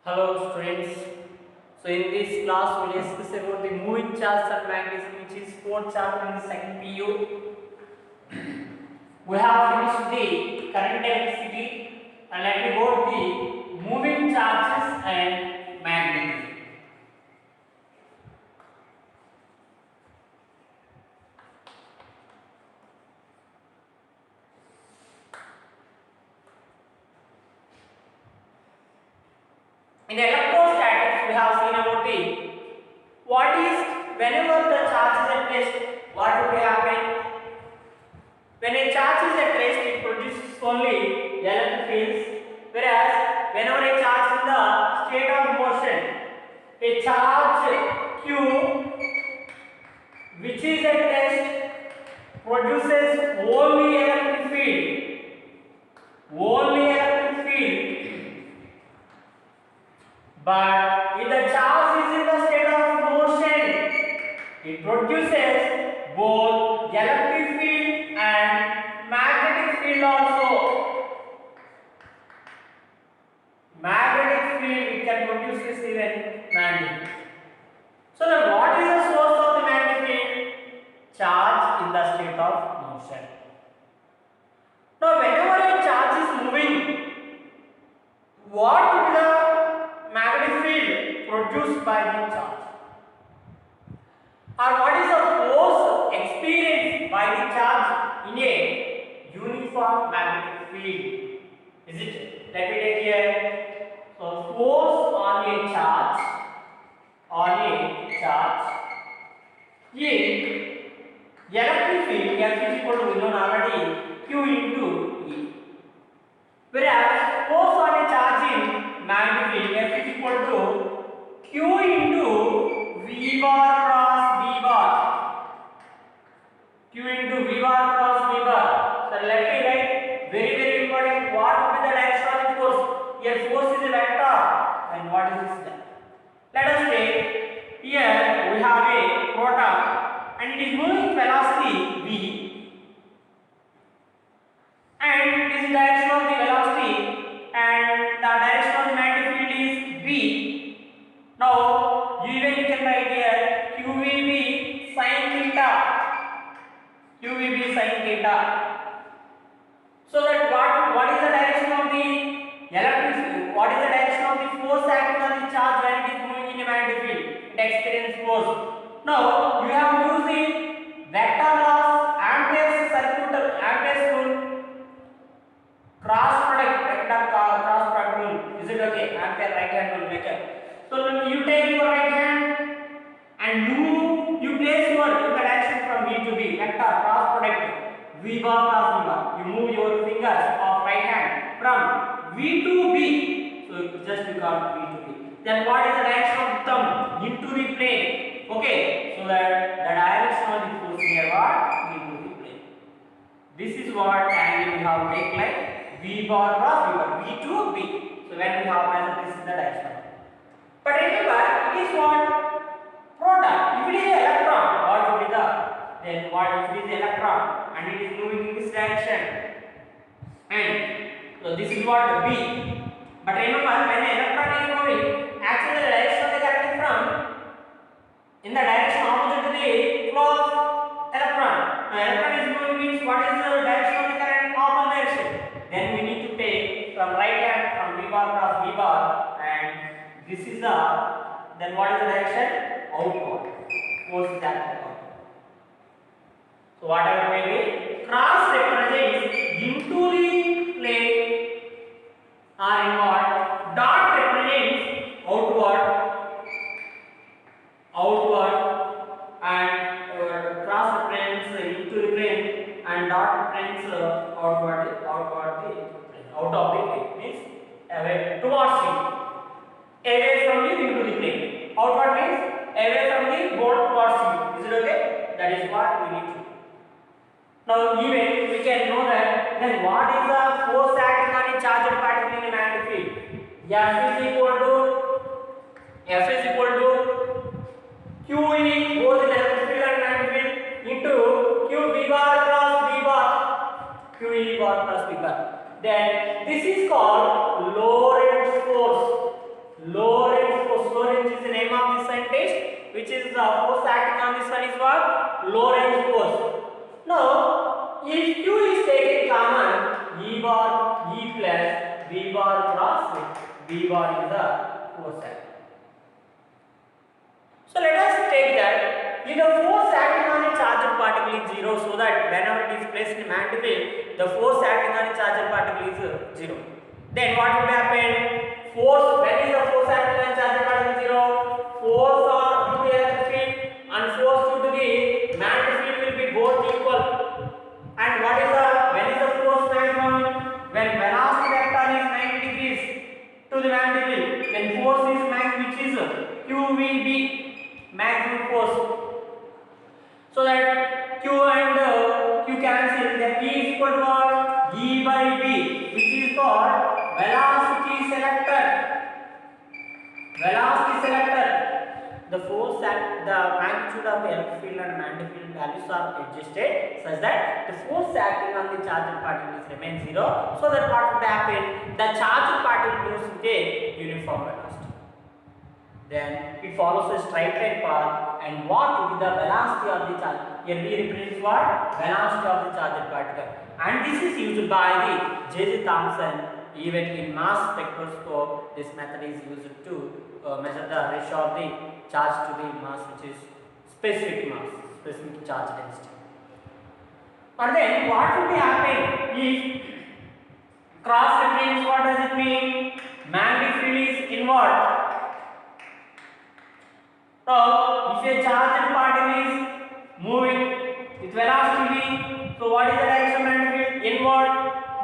Hello students. So in this class we will discuss about the moving charge and magnetism, which is fourth chapter in the second PU. We have finished the current electricity and let me go to the moving charges and magnetism. In electrostatics we have seen about the what is whenever the charge is at rest, what would happen? When a charge is at rest, it produces only electric fields, whereas whenever a charge is in the state of motion, a charge q which is at rest produces only electric field, but if the charge is in the state of motion, it produces both electric field and magnetic field also. Magnetic field it can produce even magnetic. So then what is the source of the magnetic field? Charge in the state of motion. Now whenever a charge is moving, what will be the magnetic field produced by the charge? Or what is the force experienced by the charge in a uniform magnetic field? Is it? Let me take here. So force on a charge in electric field F is equal to we know already Q into E. Whereas force on a charge in magnetic field F is equal to Q into V bar cross V bar. Q into V bar cross V bar. So let me write very important. What will be the direction of the force? Here force is a vector. And what is this? Let us take here we have a proton and it is moving velocity v, and this is direction of the velocity and the direction of the magnetic field is b. Now even you can write here qvb sin theta. So that what is the direction of the electric, what is the direction of the force acting on the charge when it is moving in a magnetic field? It experiences force. Now you have used the vector laws, Ampere's rule, cross product rule. Is it okay? Ampere right hand rule make it. So you take your right hand and you place your direction from V to B, vector cross product V bar cross V bar. You move your fingers of right hand from V to B. So just we call V to B. Then what is the direction of thumb into the plane? Okay, so that the direction of the force here what into the plane. This is what angle we have take like V bar cross V bar, V to B. So when we have measured, this is the direction. But remember, it is what product. If it is an electron, what will be the then what if it is electron and it is moving in this direction? And so this is what B. But remember, when an electron is moving, actually the direction of the current is from in the direction opposite to the flow of electron. Now electron is moving means what is the direction of the current? Opposite direction. Then we need to take from right hand from V bar cross V bar, and this is the then what is the direction? Outward. Force is acting outward. So whatever may be, cross represents into the plane or in what? Dot represents outward, and cross represents into the plane, and dot represents outward the plane, out of the plane means away towards you, away from you into the plane. Outward means away from the board towards you. Is it okay? That is what we need to do. Now even we can know that then what is the force acting on a charged particle in a magnetic field? F is equal to QE both in electric field and magnetic field into Q V bar cross V bar, QE bar cross V bar. Then this is called Lorentz force. Lorentz force. Lorentz is the name of the scientist, which is the force acting on this one is what? Lorentz force. Now, if Q is taken common, E bar E plus V bar cross V bar is the force acting. So let us take that if the force acting on a charged particle is zero, so that whenever it is placed in a magnetic field, the force acting on a charged particle is zero. Then what will happen? Force, when is the force acting on a charged particle zero? Force on due to electric field and force due to the magnetic field will be both equal. And what is the, when is the force maximum? When velocity vector is 90 degrees to the magnetic field, then force is max, which is QVB, maximum force. So that Q and Q cancel, then P is equal to what? E by B, which is called velocity selector. Velocity selector. The force and the magnitude of the electric field and magnetic field values are adjusted such that the force acting on the charged particle remains zero. So that what would happen? The charged particle moves with a uniform velocity. Then it follows a straight line path, and what would be the velocity of the charge? Here we represent what? Velocity of the charged particle. And this is used by the J.J. Thomson. Even in mass spectroscope, this method is used to measure the ratio of the charge to the mass, which is specific mass, specific charge density. And then what would be happen if cross reference? What does it mean? Magnetic field is inward. So, if a charged particle is moving with velocity v, so what is the direction of magnetic field? Inward.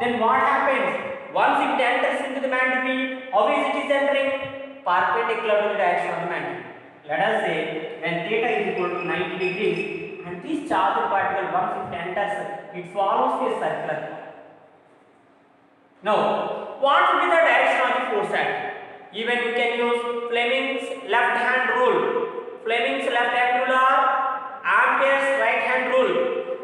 Then what happens? Once it enters into the magnetic field, how is it entering? Perpendicular to the direction of the magnetic field. Let us say when theta is equal to 90 degrees, and this charged particle, once it enters, it follows a circular path. Now, what will be the direction of the force acting? Even we can use Fleming's left hand rule. Fleming's left hand rule or Ampere's right hand rule.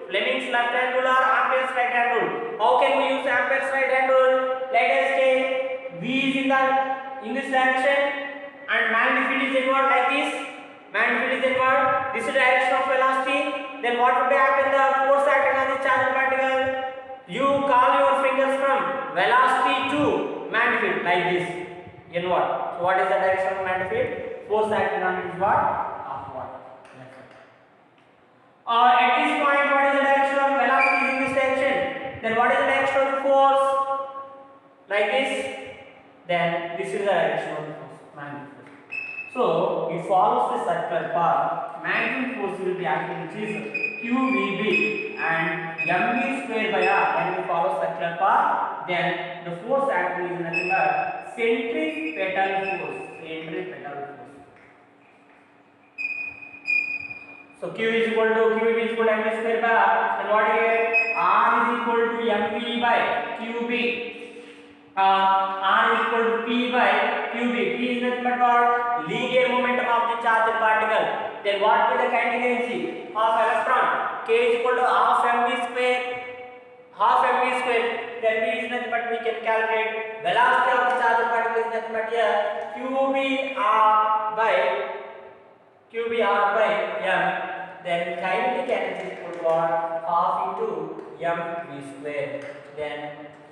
Fleming's left hand rule or Ampere's right hand rule. How can we use Ampere's right hand rule? Let us say V is in this direction and magnetic field is inward like this. Magnetic field is inward. This is the direction of velocity. Then what would happen? The force acting on the charged particle. You call your fingers from velocity to magnetic field like this. Inward. So what is the direction of magnetic field? Force acting on it is what? Upward. At this point, what is the direction of velocity is in this direction? Then what is the direction of the force? Like this. Then this is the direction of the force, magnetic force. So it follows the circular path. Magnetic force will be acting, which is QVB, and mv square by r. When we follow circular path, then the force acting is nothing but centripetal force. Centripetal force. So Q is equal to QV is equal to mv square by r. Then what do you get? R is equal to mv by QB. R is equal to P by QB. P is nothing but what? Linear momentum of the charged particle. Then what will be the kinetic energy of electron? K is equal to half mv square. Half mv square. Then V is nothing but we can calculate velocity of the charged particle is nothing but here QBR by m. Then kinetic energy is equal to what? Half into mv square. Then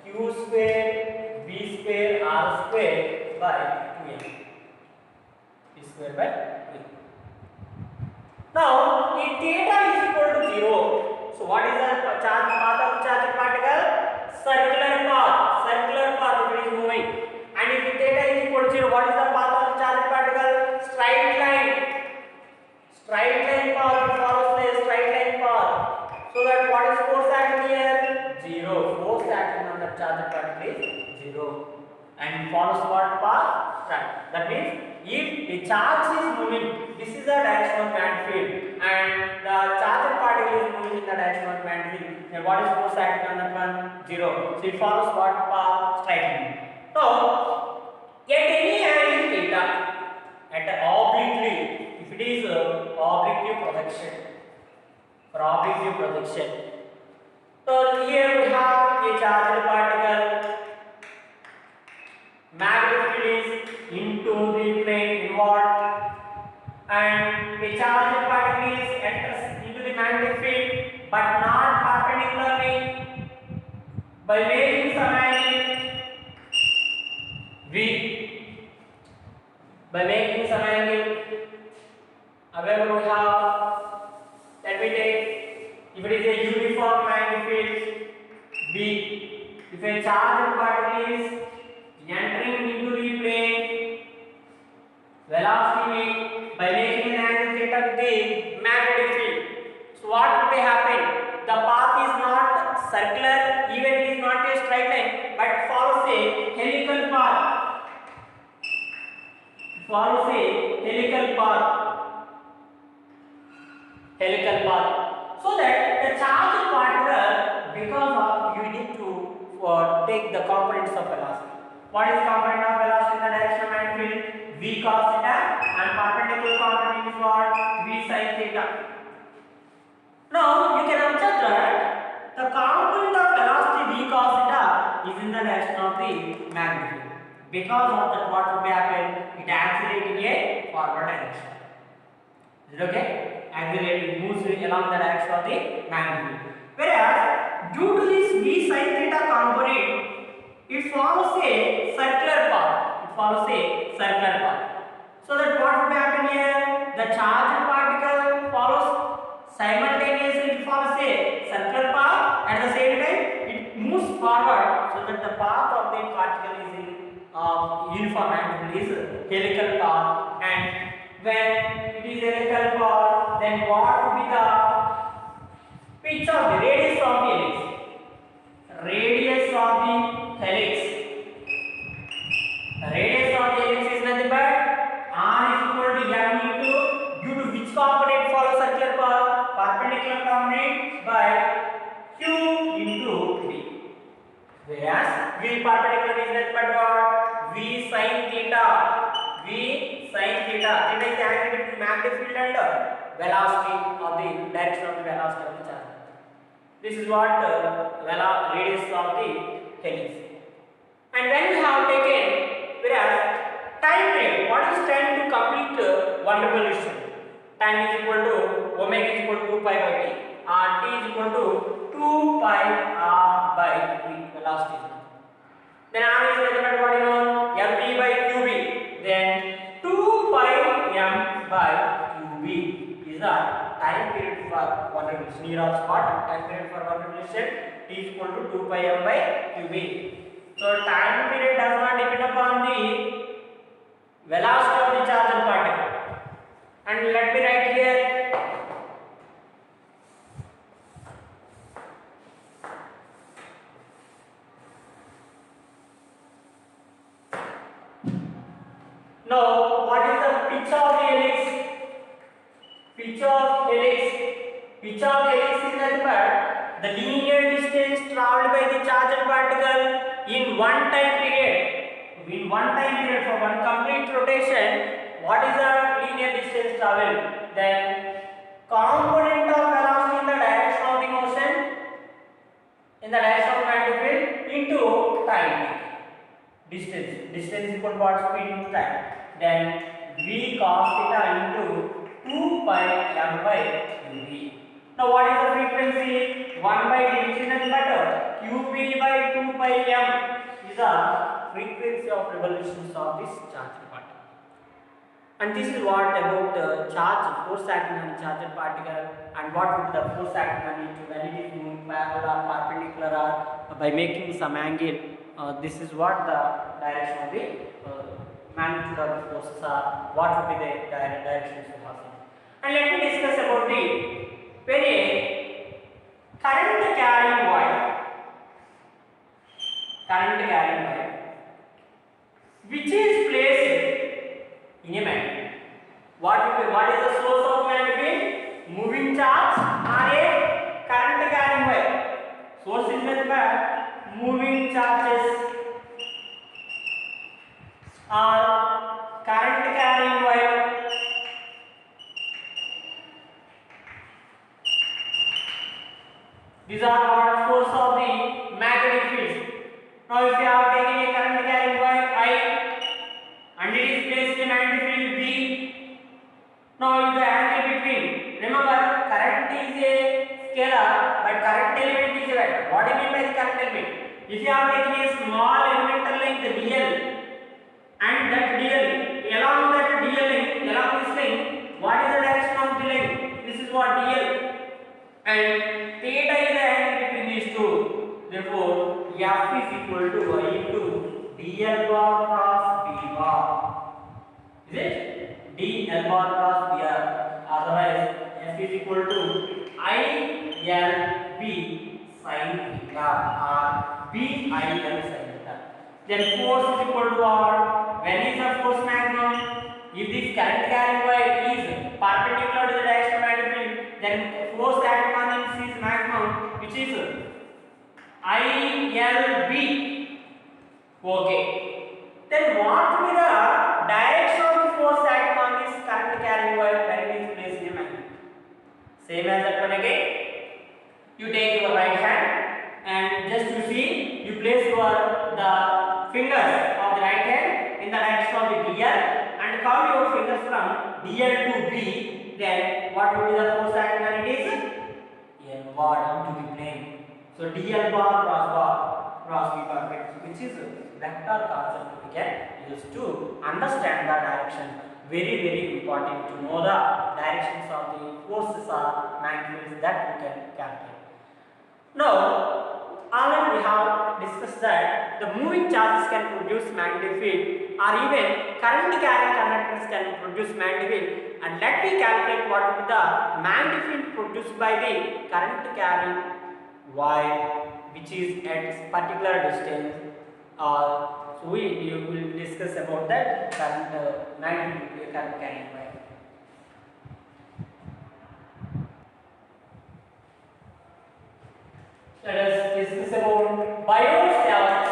Q square V square R square by 2m. P square by 3. Now, if theta is equal to 0, so what is the charge path of charged particle? Circular path. Circular path if it is moving. And if theta is equal to 0, what is the path of charged particle? Straight line. Straight line path. It follows the straight line path. So that what is force acting here? 0. Force acting on the charged particle is 0. And it follows what path? Straight. That means if the charge is moving, this is the direction of magnetic field, and the charged particle is moving in the direction of magnetic field, then what is force acting on that one? 0. So it follows what path? Straight line. So at any angle theta, at obliquely, if it is oblique projection, for oblique projection, so here we have a charged particle, magnetic field is into the by making some angle V, by making some angle, however we have, let me take, if it is a uniform magnetic field B, if a charged particle is entering into the plane, velocity V, by making an angle theta with the magnetic field. So what would happen? The path is not circular, even it is not a straight line, but follows a helical path. Follows a helical path. Helical path. So that the charged particle, because of, you need to take the components of velocity. What is component of velocity in the direction of magnetic field? V cos theta, and perpendicular component is what? V sin theta. Now you can observe that the component of velocity V cos theta is in the direction of the magnetic field. Because of that, what will happen? It accelerates in a forward direction. Is it okay? Accelerating moves along the direction of the magnetic field. Whereas due to this V sin theta component, it follows a circular path. It follows a circular path. So that what will happen here? The charged particle follows simultaneously, it follows a circular path. At the same time, it moves forward, so that the path of the particle is in uniform angle, is helical path. And when it is helical path, then what will be the pitch of the radius of the helix? Radius of the helix. The radius of the helix is nothing but r is equal to m into, due to which component follows circular path? Perpendicular component by q into v. Whereas v perpendicular is nothing but what? V sin theta. V sin theta. Theta is the angle between magnetic field and velocity of the direction of the velocity of the charge. This is what radius of the helix. And when we have taken, whereas time period, what is time to complete one revolution? Time is equal to omega is equal to 2 pi by t, and t is equal to 2 pi r by v, velocity. Then r is nothing but what you know, mv by qb. Then 2 pi m by qb is the time period for one revolution. Here also what? Time period for one revolution, t is equal to 2 pi m by qb. So time period does not depend upon the velocity of the charged particle. And let me write here, now what is the pitch of the helix? Pitch of helix. Pitch of the helix is nothing but the linear distance traveled by the charged particle in one time period. In one time period, for one complete rotation, what is the linear distance traveled? Then component of velocity in the direction of the motion, in the direction of magnetic field, into time. Distance is equal to what? Speed into time. Then v cos theta into 2 pi m by qb. Now what is the frequency? 1 by d, which is nothing but qb by 2 pi m is the frequency of revolutions of this charged particle. And this is what about force acting on charged particle, and what would the force acting on it when it is moving parallel or perpendicular or by making some angle. This is what the direction of the magnitude of the forces are, what would be the directions of force. And let me discuss about the when a current carrying wire which is placed in a magnet. What is the source of magnetic field? Moving charge or a current carrying wire. Source is nothing but moving charges or current carrying wire. These are what source of the magnetic fields. Now if you have taken a current carrying wire I and it is placed in magnetic field B, now the angle between, remember current is a scalar but current element is a vector. What do you mean by the current element? if you are taking a small elemental length dl and that dl along that dl length, along this length, what is the direction of the length? This is what dl, and theta is the angle between these two. Therefore f is equal to y into dl bar cross b bar. Is it dl bar cross b bar? Otherwise f is equal to I L B sin theta or B I L sin theta. Then force is equal to what? When is the force maximum? If this current carrying wire is perpendicular to the direction of magnetic field, then force acting on it is maximum, which is I L B. Okay. Then what will be the direction of the force acting on this current carrying wire when it is placed in a magnet? Same as that one again. You take your right hand and just you see, you place the fingers of the right hand in the direction of the DL and count your fingers from DL to B. Then what will be the force acting on it is N1 into the plane. So DL bar cross B bar, which is vector concept we can use to understand the direction. Very important to know the directions of the forces or magnetic fields that we can calculate. Now, already we have discussed that the moving charges can produce magnetic field, or even current carrying conductors can produce magnetic field. And let me calculate what will be the magnetic field produced by the current carrying wire, which is at particular distance. So we will discuss about that current magnetic current carrying wire. Let us discuss about Bio's cells.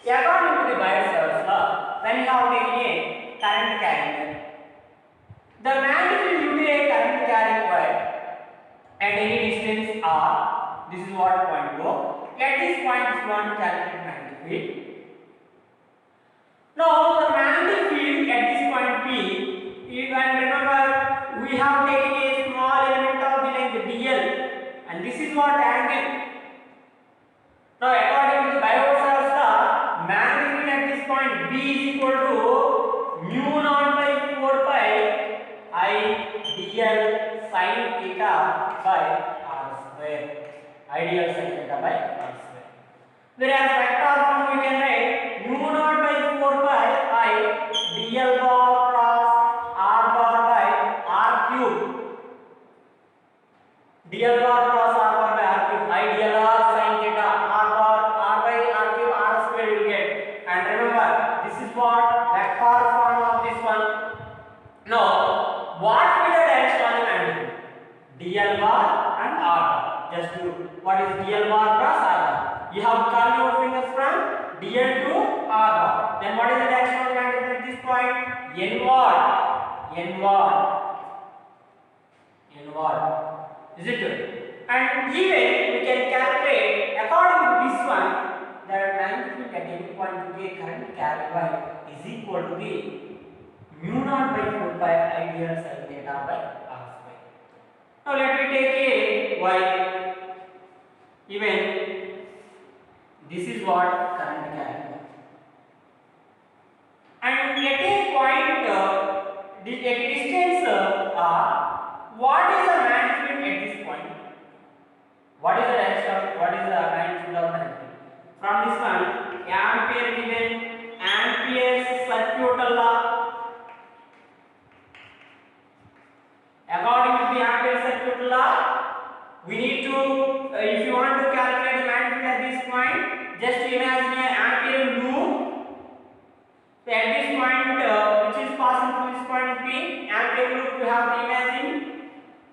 According to the Bio's law, when you have taken a current carrying wire, the magnetic field will be a current carrying wire at any distance r. This is what point O. At this point, if you want to calculate magnetic field. Now, the magnetic field at this point P, you can remember we have taken a small element of the length dl, and this is what angle. Now, according to the Bio's law, magnetic field at this point B is equal to mu naught by 4 pi I dl sin theta by r square. Ideal sin theta by r square. Whereas vector form we can write mu naught by 4 pi I dl bar cross r bar by r cube. dl bar cross r bar by r cube. I dl r sin theta r bar r by r cube r square you will get. And remember, this is what vector form of this one. Now, what will the direction of the magnetic field? dl bar and r bar. Just do what is dl bar cross r bar. You have curved your fingers from dl to r bar. Then what is the direction of the magnetic field at this point? N1. Is it good? And even we can calculate according to this one that magnetic field at any point to be a current carried by is equal to the mu naught by 4 pi I dl sin theta by r square. Now let me take a y. Even this is what current carrying. And at a point, at a distance what is the magnetic field at this point? What is the direction? What is the magnetic field of magnetic field? From this one, Ampere given, Ampere's circuit law. According to the Ampere circuit law, we need to, if you want to calculate the magnetic field at this point, just imagine an Ampere loop. So at this point, which is passing through this point P, Ampere loop you have to imagine.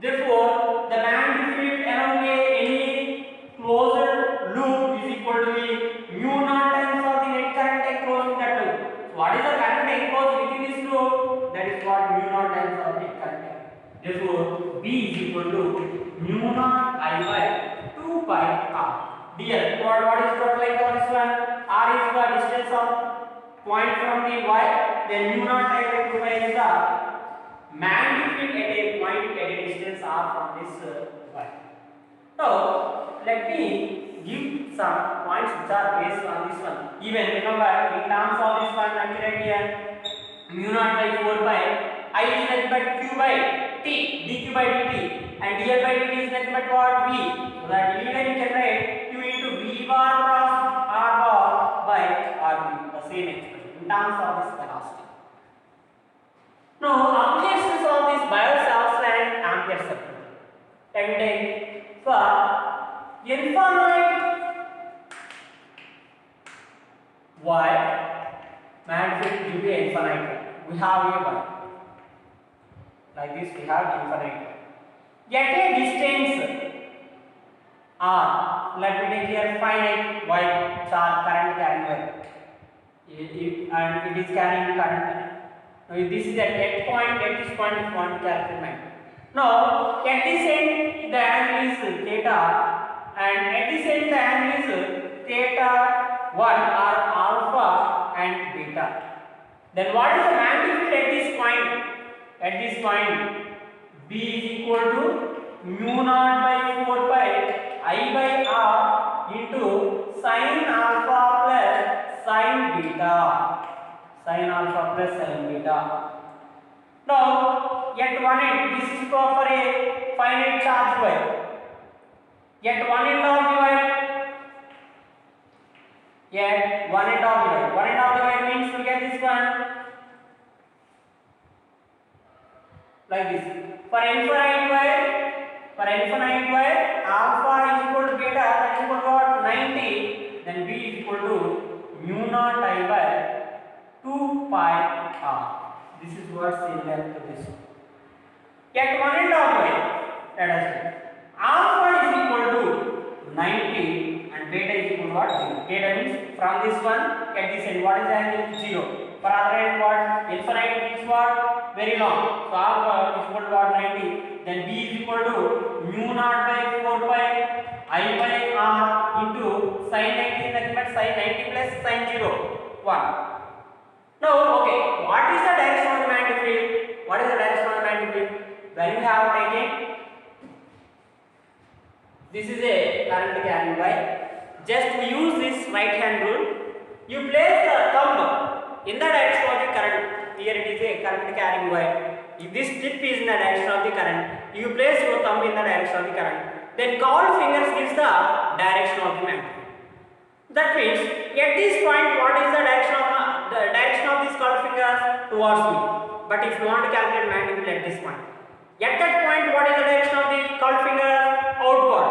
Therefore, the magnetic field along any closed loop is equal to the mu naught times of the net current enclosed in that loop. So what is the current enclosed within this loop? That is what mu naught times of the net current. Therefore, B is equal to mu naught I by 2 pi r. Dl. What is total length of this one? R is the distance of point from the y. Then mu naught I by 2 pi is the magnetic field at a point at a distance r from this y. Now let me give some points which are based on this one. Even remember in terms of this one, let me write here mu naught by 4 pi I is nothing but q by t dq by dt and dl by dt is nothing but what v. So that even you can write q into v bar cross r bar by rb, the same expression in terms of this velocity. Now applications of this Biot-Savart and Ampere circuit. Let me take for infinite wire magnetic due to infinite. We have here one like this. We have infinite at a distance r. Let me take here finite wire charge current carrying wire, and it is carrying current. Now this is at this point if you want to calculate. Now at this end the angle is theta, and at this end the angle is theta 1 or alpha and beta. Then what is the magnitude at this point? At this point B is equal to mu naught by 4 pi I by r into sin alpha plus sin beta. Sin alpha plus sin beta. Now at one end this is for a finite charge wire. At one end of the wire, one end of the wire means we get this one like this. For infinite wire alpha is equal to beta, that is equal to what? 90. Then b is equal to mu naught I by 2 pi r. This is what similar to this. At one end of the wire, let us see, alpha is equal to 90 and beta is equal to what? 0. Beta means from this one at this end, what is the angle? 0. For other end, what? Infinite means what? Very long. So alpha is equal to what? 90. Then b is equal to mu naught by 4 pi I by r into sin 90, nothing but sin 90 plus sin 0 1. Now, okay, what is the direction of the magnetic field? What is the direction of the magnetic field? When you have taken, this is a current carrying wire. Just to use this right hand rule, you place the thumb in the direction of the current. Here it is a current carrying wire. If this tip is in the direction of the current, you place your thumb in the direction of the current. Then curved fingers gives the direction of the magnetic field. That means at this point, what is the direction of these curved fingers? Towards me. But if you want to calculate magnetic field at this point, at that point, what is the direction of the curved fingers? Outward.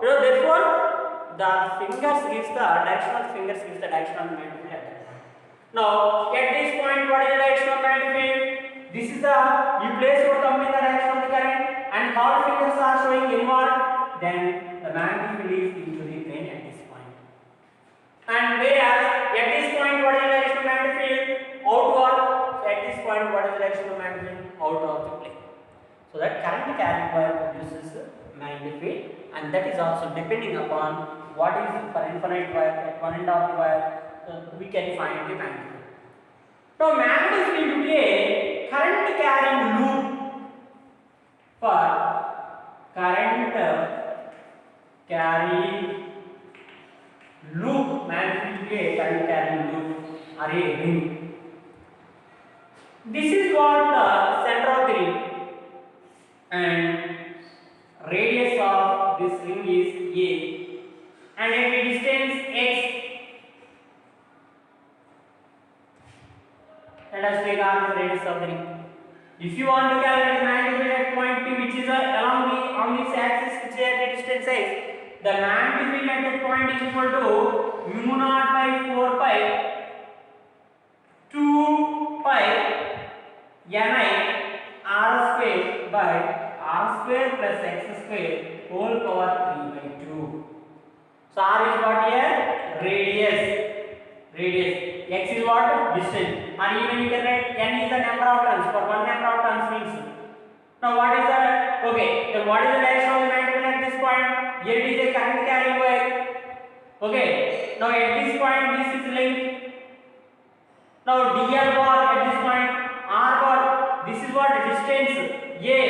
Therefore, the fingers gives the direction of the direction of the magnetic field. Now, at this point, what is the direction of magnetic field? This is the, you place your thumb in the direction of the current and curved fingers are showing inward, then the magnetic field is into the plane at this point. And whereas at this point, what is the direction of magnetic field? Outward. So at this point, what is the direction of magnetic field? Out of the plane. So that current carrying wire produces magnetic field, and that is also depending upon what is for infinite wire at one end of the wire, we can find the magnetic field. Now magnetic field will be a current carrying loop. For current carrying loop, magnetic field will be a current carrying loop or a ring. This is what the center of the ring, and radius of this ring is a, and at a distance x. Let us take our radius of the ring. If you want to calculate the magnetic field at point P, which is on this axis, which is at a distance x, the magnetic field at that point is equal to mu naught by 4 pi 2 pi ni r square by r square plus x square whole power 3 by 2. So r is what here? Radius. X is what? Distance. And even you can write n is the number of turns. For one number of turns means. Now what is the, okay, then what is the direction of the magnetic field at this point? Here it is a current carrying wire. Okay. Now at this point this is linked. Now dl bar at this point, r bar, this is what? Distance a.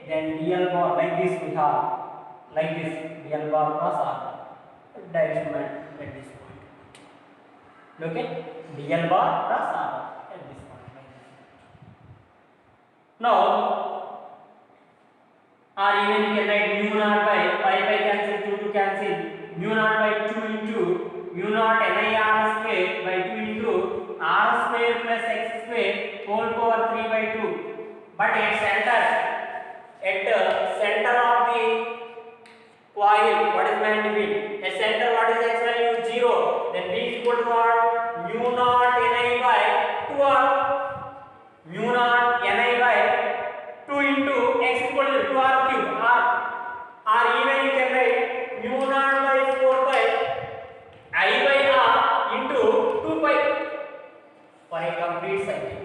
Then dl bar like this we have. like this, dl bar cross r bar, direction at this point. Okay, dl bar cross r bar at this point. Now or even you can write mu naught by pi cancel, 2 cancel, mu naught by 2 into mu naught ni r square by 2 into r square plus x square whole power 3 by 2. But at center of the coil, what is magnetic field? At center, what is x value? 0. Then b is equal to what? Mu naught ni by 2r. Mu naught ni by 2 into x equal to 2r cube. R even you can write mu naught by 4 pi I by r into 2 pi for a complete cycle.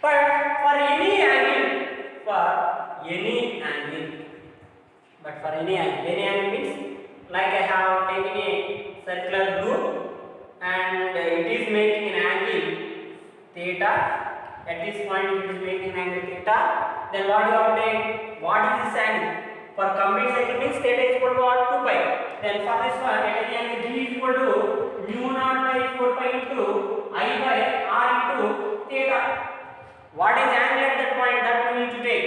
But for any angle, any angle means like I have taken a circular loop and it is making an angle theta. At this point it is making an angle theta. Then what you have taken? What is this angle? For complete cycle means theta is equal to what? 2 pi. Then for this one, at any angle b is equal to mu naught by 4 pi into I by r into theta. What is angle at that point? That we need to take.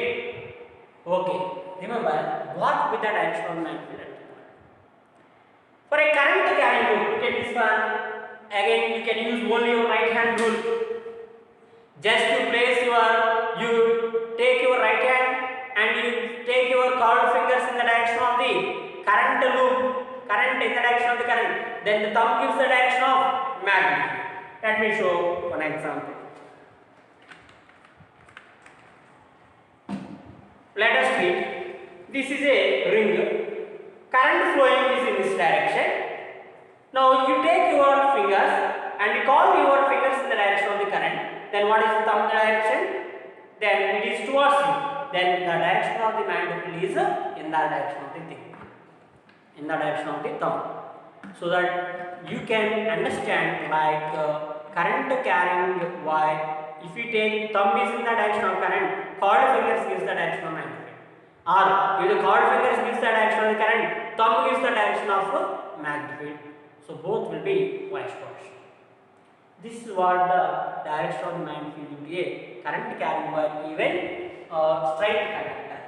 Okay. Remember, what with the direction of magnetic field at that point. For a current carrying loop, look at this one. Again, you can use only your right hand rule. Just to place you take your right hand and you take your curved fingers in the direction of the current loop, current in the direction of the current. Then the thumb gives the direction of magnetic field. Let me show one example. Let us treat this is a ring. Current flowing is in this direction. Now you take your fingers and you curve your fingers in the direction of the current. Then what is the thumb direction? Then it is towards you. Then the direction of the magnetic field is in the direction of the thing, in the direction of the thumb. So that you can understand like current carrying wire. If you take thumb is in the direction of current, curved fingers gives the direction of magnetic field. Or if the curved fingers gives the direction of the current, thumb gives the direction of magnetic field. So both will be vice versa. This is what the direction of the magnetic field will be a current carrying wire, even straight conductor.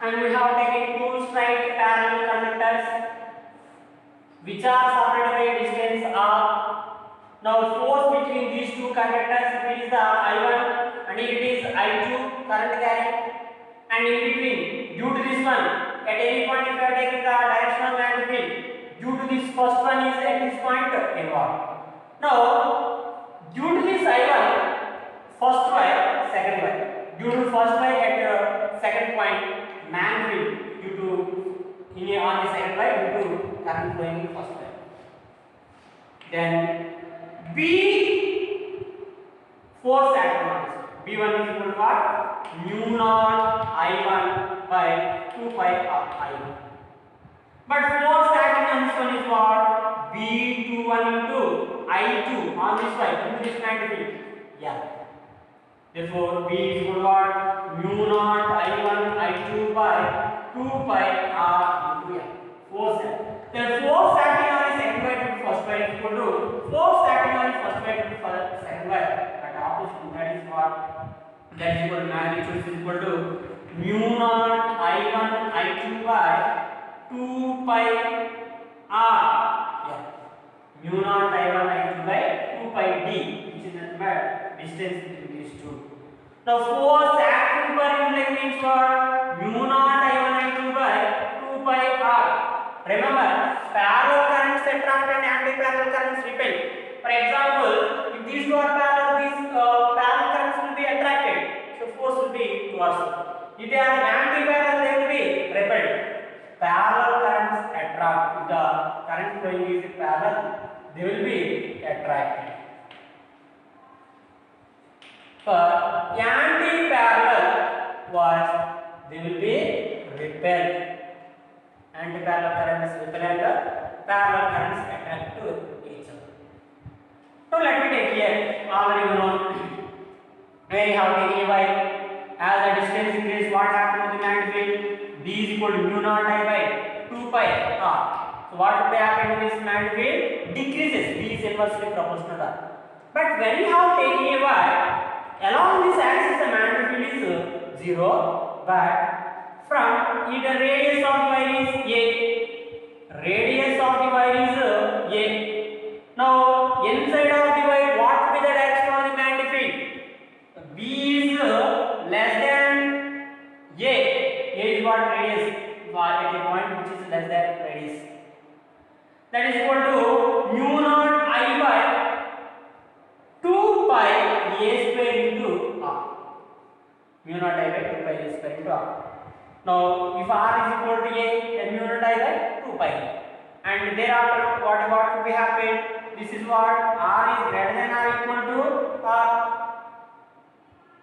And we have taken two straight parallel conductors which are separated by distance r. Now force between these two conductors, it is the I1 and it is I2 current carrying, and in between, due to this one, at any point if you are taking the direction of magnetic field, due to this first one is at this point involved. Now due to this I1, first wire, second wire, due to first wire at second point, magnetic field due to on the second wire due to current flowing in first wire. Then B force acting on this. B1 is equal to what? Mu naught I1 by 2 pi I1. But force acting on this one is what? B21 into I2 on this side into this magnetic field. Yeah. Therefore, B is equal to what? Mu naught I1 I2 by 2 pi R into M. Force acting. Then force acting on the second wire to first wire is equal to force acting on the first wire to second wire. At opposite, that is what? That is equal to magnitude is equal to mu naught I1 I2 by 2 pi R. Yeah. Mu naught I1 I2 by 2 pi D, which is nothing but distance between these two. Now force acting per unit means what? Mu naught I1 I2 by 2 pi R. Remember, parallel currents attract and anti-parallel currents repel. For example, if these two are parallel, these parallel currents will be attracted, so force will be towards them. If they are anti-parallel, they will be repelled. Parallel currents attract. If the current flowing is parallel, they will be attracted. For anti-parallel was they will be repelled. Anti-parallel currents repel and parallel currents attract to each other. Now let me take here already known where you have taken a while. As the distance increases, what happens to the magnetic field? B is equal to mu naught I by 2 pi r. So what would happen to this magnetic field? Decreases. B is inversely proportional to r. But when you have taken a y, along this axis the magnetic field is 0, but from the radius of the wire is a. Radius of the wire is a. Now inside of the wire, what will be the direction of the magnetic field? B is less than a. A is what radius at a point which is less than radius. That is equal to mu naught I by 2 pi a square into r. Mu naught I by 2 pi a square into r. Now if r is equal to a, then mu naught I by 2 pi. And thereafter what will be happen? This is what r is greater than or equal to r.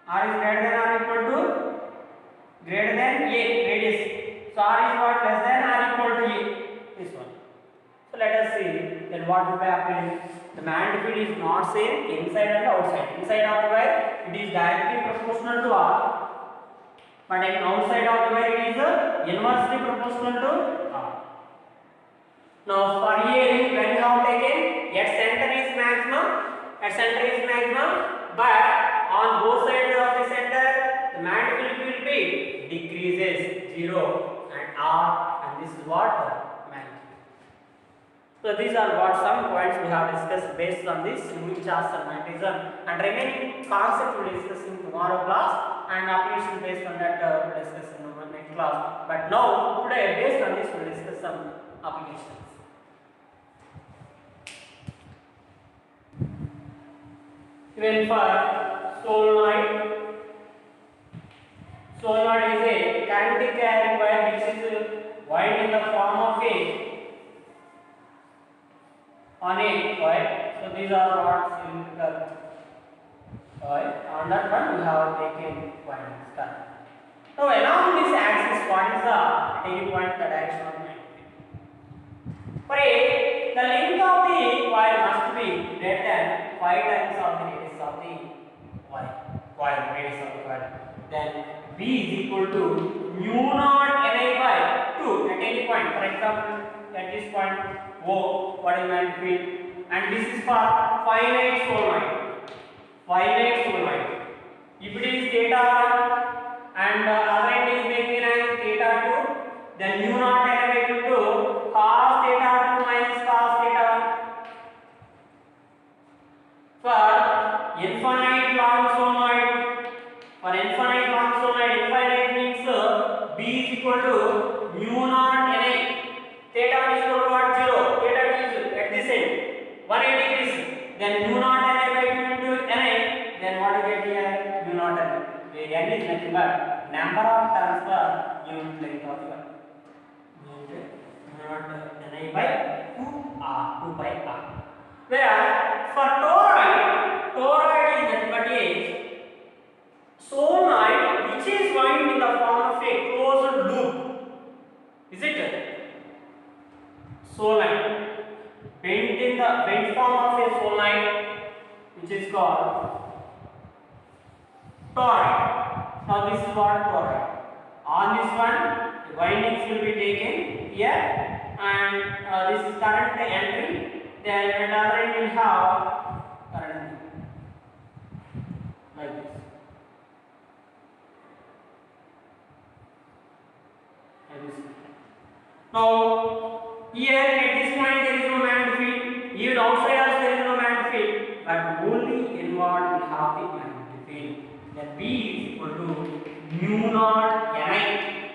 R is greater than or equal to greater than a radius. So r is what less than or equal to a. This one. So let us see that what will happen. The magnetic field is not same inside and outside. Inside of the wire it is directly proportional to r, but in outside of the wire it is inversely proportional to r. Now for here when you have taken at center is maximum, but on both sides of the center the magnetic field will be decreases 0 and r, and this is what magnetic. So these are what some points we have discussed based on this moving charge and magnetism, and remaining concept we will discuss in tomorrow class, and application based on that we will discuss in our next class. But now today based on this we will discuss some applications. Even for solenoid is a kinetic carrying wire which is wired in the form of a on a coil. So these are what cylindrical coil. On that one we have taken windings. Now along this axis, what is the taking point, the direction of the magnetic field? For a, the length of the coil must be greater than 5 times of the radius of the coil, radius of the coil. Then B is equal to mu naught Ni by 2 at any point. For example, at this point O, what is magnetic field? And this is for finite solenoid. If it is theta 1 and other end is making an theta 2, then mu naught Ni by 2 cos theta 2 minus cos theta 1. For infinite long solenoid, infinite means B is equal to mu naught Ni. Theta 1 is equal to what? 0. Theta 2 is at this end 180 degrees. Then mu naught Ni by 2 into Ni. Then what you get here? Mu naught Ni. The N is nothing but number of turns per unit length of the wire. Mu naught Ni by 2 pi r. Whereas for toroid is nothing but a solenoid which is wound in the form of a closed loop. Is it? Solenoid bent in the bent form of a solenoid which is called toroid. Now this is what toroid. On this one, the windings will be taken here, and this is current entering. Then another end will have current like this. Now here at this point there is no magnetic field. Even outside also there is no magnetic field, but only inward will have the magnetic field. Then B is equal to mu naught Ni.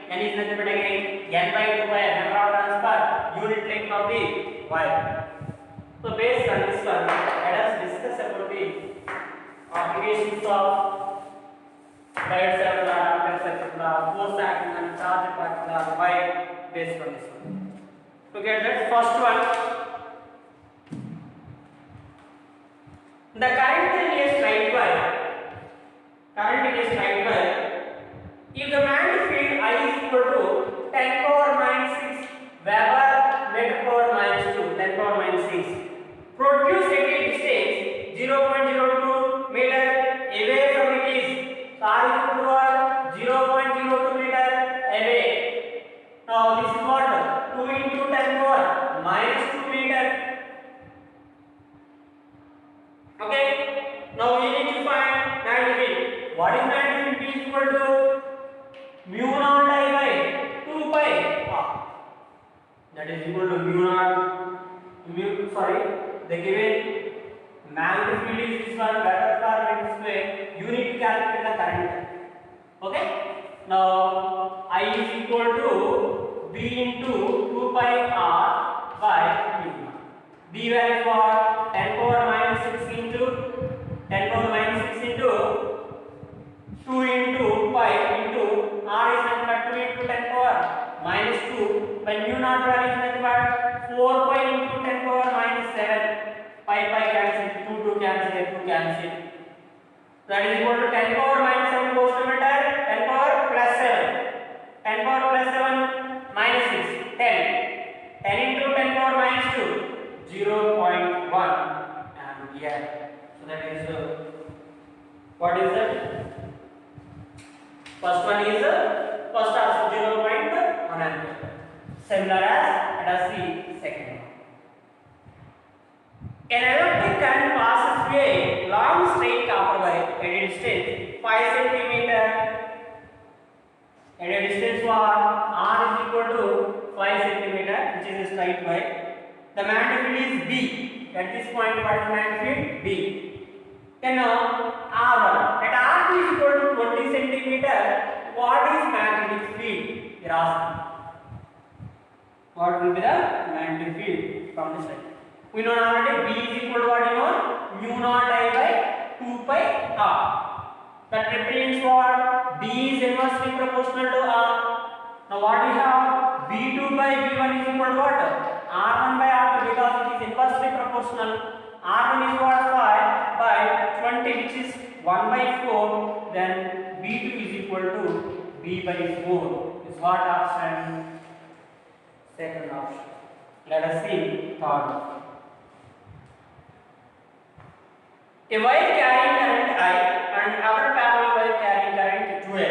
N is nothing but again N by 2 by number of turns per unit length of the wire. So based on this one, let us discuss about the applications of direct circular, ampere circular, force acting on charged particle wire based on this one. To get that first one, the current in a straight wire, if the magnetic field I is equal to 10 power minus 6 Weber meter power minus 2, 10 power minus 6, produce at a distance 0.02 meter away from it is sorry, the given magnetic field is this one, better for meter square. You need to calculate the current. Okay. Now I is equal to B into 2 pi R by mu naught. B value is what? 10 power minus 6 into 10 power minus 6 into 2 into pi into R is nothing but 2 into 10 power minus 2 by mu naught value is nothing but 4 pi into 10 power minus 7. Pi cancel, 2 cancel, 2 cancel. That is equal to 10 power minus 7 goes to meter, 10 power plus 7. 10 power plus 7 minus 6, 10. 10 into 10 power minus 2, 0.1 ampere. So that is what is that? First one is first also 0.1 ampere. Similar as let us see second one. An electric current passes through a long straight copper wire at a distance 5 cm. At a distance for R is equal to 5 cm, which is a straight wire. The magnetic field is B. At this point, what is magnetic field? B. Then R1. At R2 is equal to 20 cm. What is magnetic field? You are asking. What will be the magnetic field from this side? We know already B is equal to what you know? Mu naught I by 2 pi R. That represents what? B is inversely proportional to R. Now what we have? B2 by B1 is equal to what? R1 by R2 because it is inversely proportional. R1 is what? 5 by 20 which is 1 by 4. Then B2 is equal to B by 4. Is what option? Second option. Let us see third option. A wire carrying current I and other parallel wire carrying current 2I.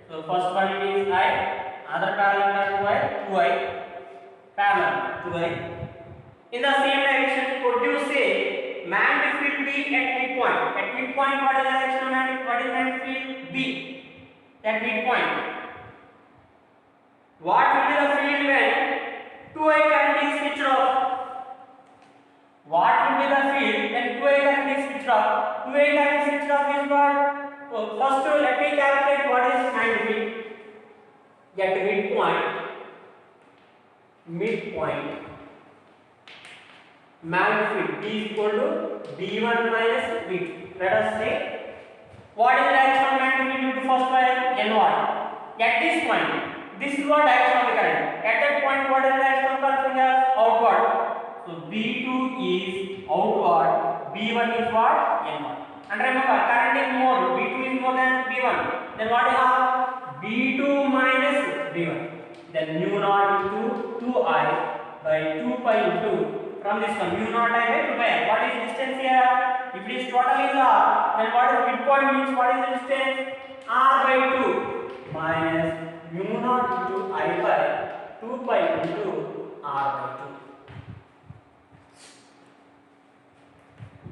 So first one is I, other parallel current wire 2I, parallel 2I. In the same direction, produce a magnetic field B at midpoint. At midpoint, what is the direction of magnetic? What is magnetic field B? At midpoint. What will be the field when 2I current is switched off? What will be the field when 2I current is switched off? 2I current switched off is what? So first let me calculate what is magnetic field. At midpoint, magnetic field B is equal to B1 minus B2. Let us say what is the direction of magnetic field due to first wire? N1. At this point, this is what direction of the current. At that point, what is the direction of current? Outward. So B2 is outward, B1 is what? N1. And remember, current is more, B2 is more than B1. Then what you have? B2 minus B1. Then mu naught into 2I by 2 pi into, from this one, mu naught I by 2 pi. What is distance here? If it is total is R, then what is midpoint means what is the distance? R by 2 minus mu naught into I by 2 pi into R by 2.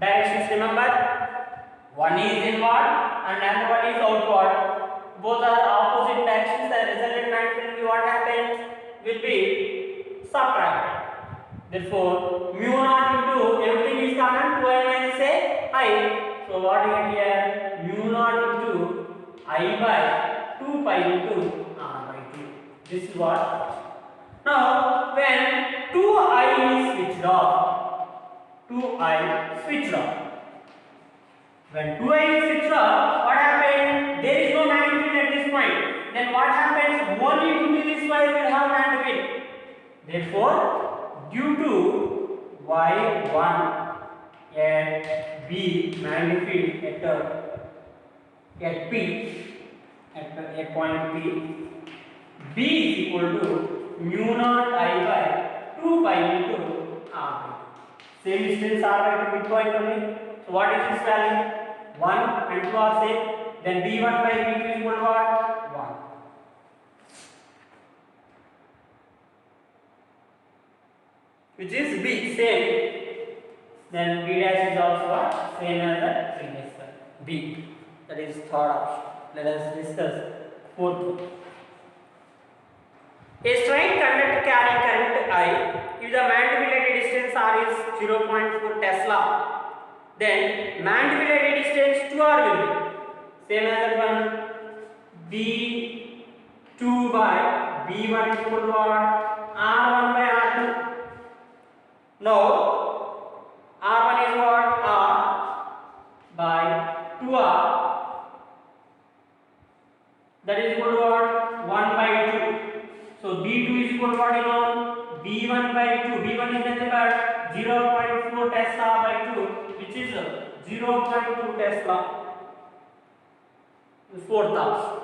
Directions remember, one is inward and another one is outward. Both are opposite directions. The resultant magnetic field what happens will be subtracted. Therefore, mu naught into everything is common 2I minus I. So what we get here? Mu naught into I by 2 pi into R by 2. This is what. Now when 2I is switched off. 2I switched off. When 2I is switched off, what happened? There is no magnetic field at this point. Then what happens? Only due to this wire will have magnetic field. Therefore, due to Y1 at B magnetic field at P at a point P, B is equal to mu naught I by 2 pi into R by 2. Same distance R by 2 midpoint only. So what is this value? 1 and 2 are same. Then B1 by B2 is equal to what? 1. Which is B, same. Then B dash is also what? Same as the previous one. B. That is third option. Let us discuss fourth one. A straight conductor carrying current I, if the man-divided distance R is 0.4 Tesla, then man-divided distance 2R will be same as that one. B2 by B1 is equal to what? R1 by R2. Now R1 is what? R by 2R, that is equal to what? 1 by 2. So B2 is equal to what? You know, B1 by 2. B1 is nothing but 0.4 Tesla by 2, which is 0.2 Tesla. 4,000.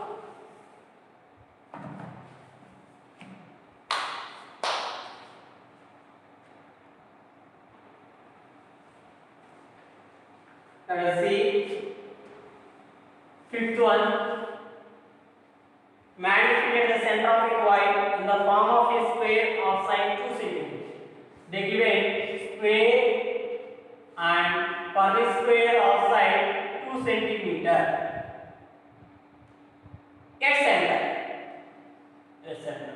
Let us see fifth one. Manipulate the center of a coil in the form of a square of sine 2 cm. They give a square and for this square of sine 2 cm. Get center. Yes, center.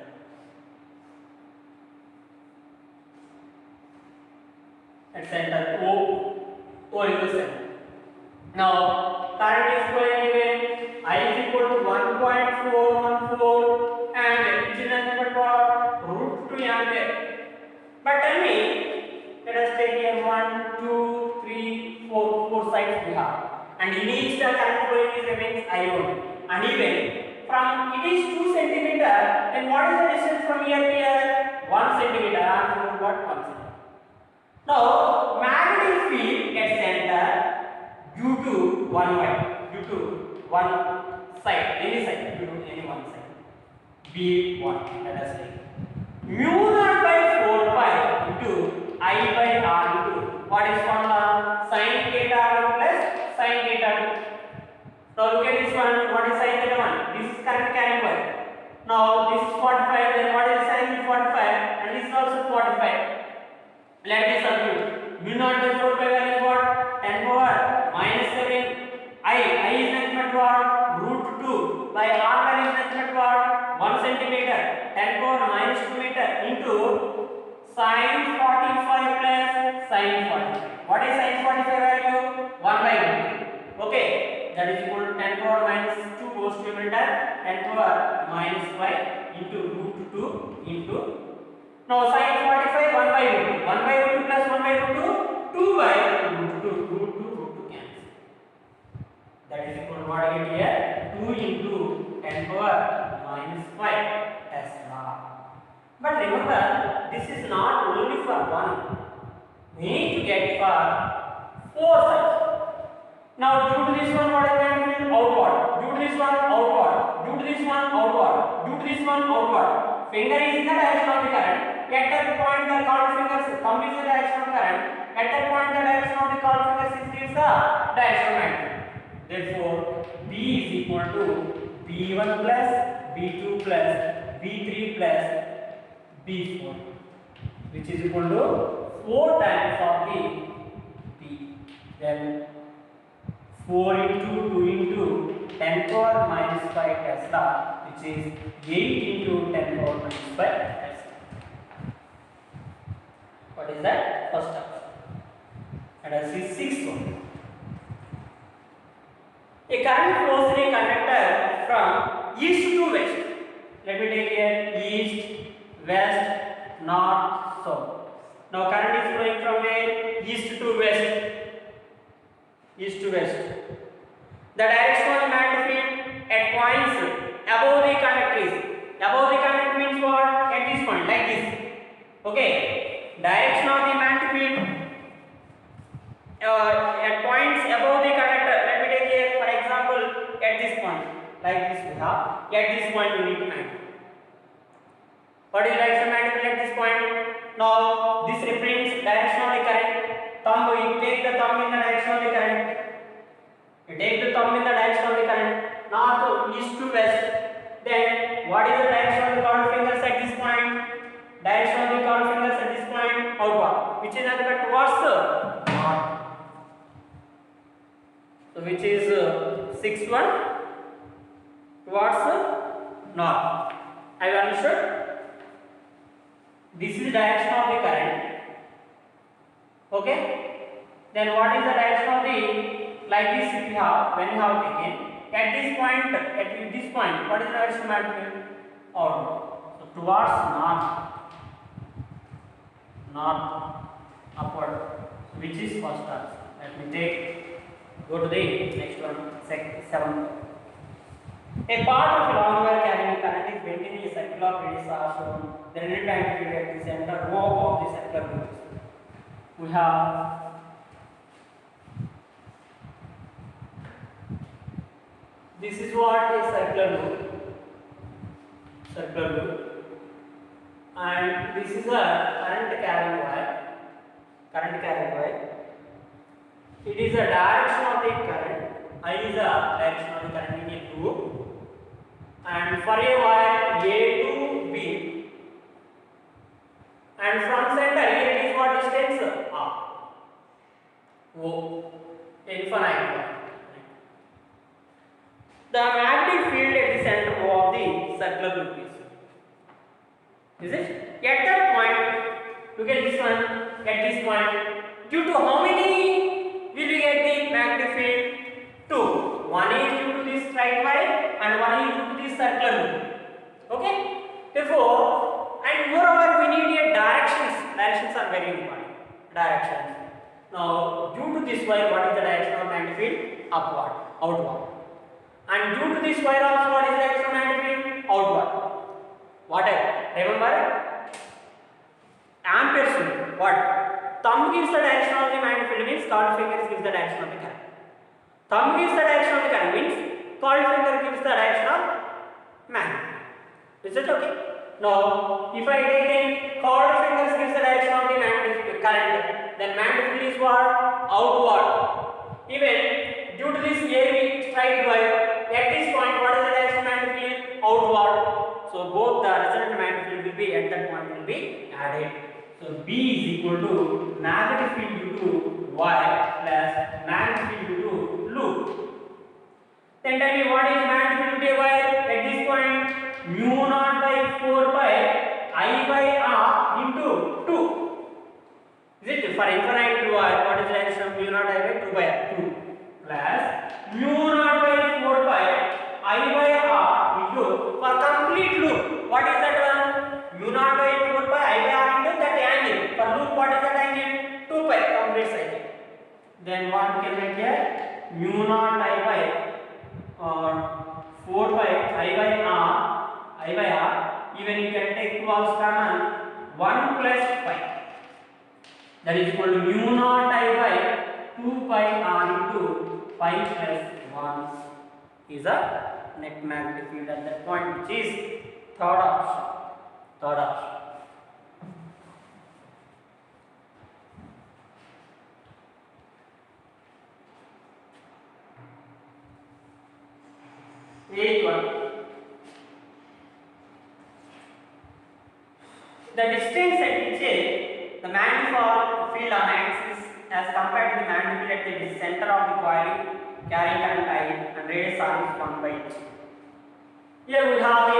At center O is the center. Now current is flowing given I is equal to 1.414 and which is nothing but what? Root 2 ampere. But tell me, let us take here 1, 2, 3, 4 sides we have, and in each the current flowing is remains I only. And even from it is 2 cm, then what is the distance from here to here? 1 cm. And what 1 cm. Now magnetic field at center due to one way, due to one side, any side, due to any one side. B1, let us take mu naught by 4 pi into I by R into what is formula? Sin theta 1 plus sin theta 2. Now look at this one. What is sin theta 1? This is current carrying wire. Now this is 45. Then what is sin 45? And this is also 45. Let me substitute. Mu naught by 4 pi value is what? 10 power minus 7. I is nothing but what? Root 2 by R value is nothing but what? 1 centimeter. 10 power minus 2 meter into sin 45 plus sin 45. What is sin 45 value? 1 by 1. Okay. That is equal to 10 power minus 2 goes to meter. 10 power minus 5 into root 2 into. Now sin 45 1 by root 2. 1 by root 2 plus 1 by root 2. 2 by root 2. Root 2 cancel. That is equal to what I get here? 2 into 10 power minus 5 Tesla. But remember, this is not only for one. We need to get for 4 sides. Now due to this one, what is going to be outward? Due to this one, outward. Due to this one, outward. Due to this one, outward. Finger is in the direction of the current. At that point, the curved fingers, thumb is in the direction of current. At that point, the direction of the curved fingers is the direction of magnetic. Therefore, B is equal to B1 plus B2 plus B3 plus B4, which is equal to 4 times of the B. Then 4 into 2 into 10 power minus 5 Tesla, which is 8 into 10 power minus 5 Tesla. What is that? First option. And I see sixth one. A current flows in a conductor from east to west. Let me take here east, west, north, south. Now current is flowing from where? East to west. East to west. The direction of the magnetic field at points above the conductor is. Above the conductor means what? At this point, like this. Okay. Direction of the magnetic field at points above the conductor. Let me take here, for example, at this point, like this we have. At this point, we need to make. What is direction of magnetic field at this point? Now, this represents direction of the current. Thumb, you take the thumb in the direction of the current. You take the thumb in the direction of the current. North, east to west. Then, what is the direction of the curved fingers at this point? Direction of the curved fingers at this point outward, which is nothing but towards the north. So which is sixth one? Towards the north. Have you understood? this is the direction of the current. Okay, then what is the direction of the, like this, if you have, when you have taken at this point, what is the direction of magnetic field? Outward. So towards north, upward. So which is first task? Let me take, go to the next one, seventh. A part of a long wire carrying a current is bent in a circular radius are shown. The relative magnetic field at the center of the circular radius. We have this is what is circular loop, and this is a current carrying wire. It is the direction of the current. I is the direction of the current in a loop, and for a wire A to B, and from center here it is what distance R. O, infinite. The magnetic field at the center of the circular loop is it? At that point, you get this one. At this point, due to how many will you get the magnetic field? 2. One is due to this straight wire and one is due to this circular loop. Okay. Therefore, and moreover, we need a directions. Directions are very important. Directions. Now, due to this wire, what is the direction of magnetic field? Upward, outward. And due to this wire also, what is the direction of magnetic field? Outward. Whatever. Remember, amperes rule. What? Thumb gives the direction of the magnetic field means third finger gives the direction of the current. Thumb gives the direction of the current means third finger gives the direction of magnetic field. Is it okay? Now, if I take in third finger gives the direction of the magnetic current, then magnetic field is what? Outward. Even due to this AB straight wire, at this point, what is the direction of magnetic field? Outward. So both the resultant magnetic field will be at that point will be added. So B is equal to magnetic field due to wire plus magnetic field due to loop. Then tell me what is magnetic field due to wire at this point? Mu naught by 4 pi I by R into 2. Is it for infinite wire? What is the direction of mu naught I by 2 by 2 plus mu naught by 4 pi I by R into, for complete loop, what is that one? Mu naught by 4 pi I by R into that angle. For loop, what is that angle? 2 pi, complete cycle. Then what we can make here? Mu naught I by 4 pi I by R. Even you can take 2 as common, 1 plus pi. That is equal to mu naught I by 2 pi R into pi plus 1 is a net magnetic field at that point, which is third option. Eighth one. The distance at which the magnetic field on axis as compared to the magnetic field at the center of the coil carrying current I and radius R is 1 by 2. Here we have a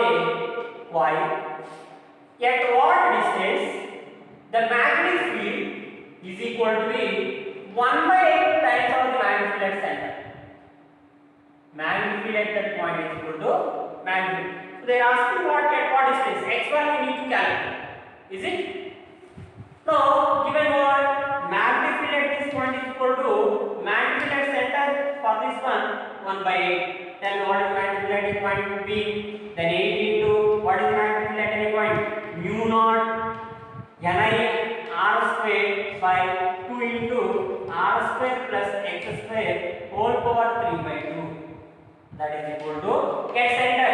coil. At what distance the magnetic field is equal to the 1 by 8 times of the magnetic field at center. Magnetic field at that point is equal to magnetic field. So they are asking what at what distance? X1 we need to calculate. Is it? Now, given what magnetic field at this point is equal to magnetic field at center for this one 1 by 8. Then what is magnetic field at this point would be? Then 8 into what is magnetic field at any point? Mu naught Ni R square by 2 into R square plus X square whole power 3 by 2. That is equal to at center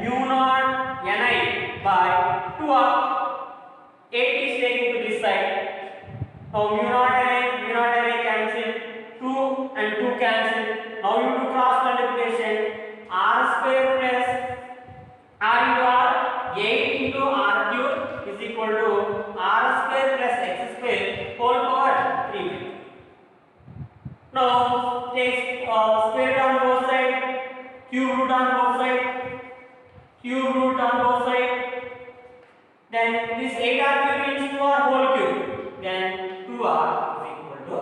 mu naught Ni by 2 of 8 is taken to this side. Now mu naught Ni cancel, 2 and 2 cancel. Now you do cross multiplication, R square plus R into R, 8 into R cube is equal to R square plus X square whole power 3. Now take square root on both sides, cube root on both sides, cube root on both sides. Then this 8r cube means 2r whole cube. Then 2r is equal to,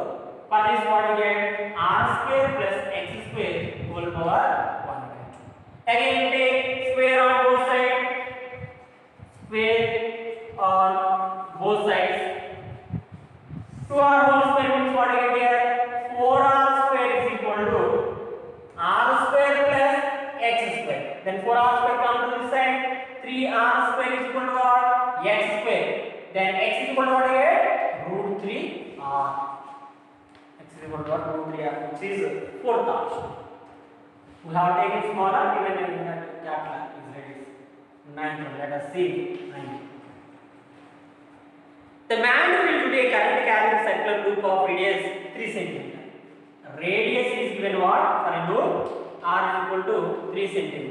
for this what you get, r square plus x square whole power 1/2. Again you take square on both sides. Square on both sides. 2r whole square means what you get here? 4r square is equal to r square plus x square. Then 4r square come to this side. 3r square is equal to what? X square. Then x is equal to what you get? Root 3r. X is equal to what? Root 3r, which is fourth option. We have taken smaller, even in that capital is ready. 9. Let us see 9. The man will do a current carrying circular loop of radius 3 cm. Radius is given what? For a loop, r is equal to 3 cm.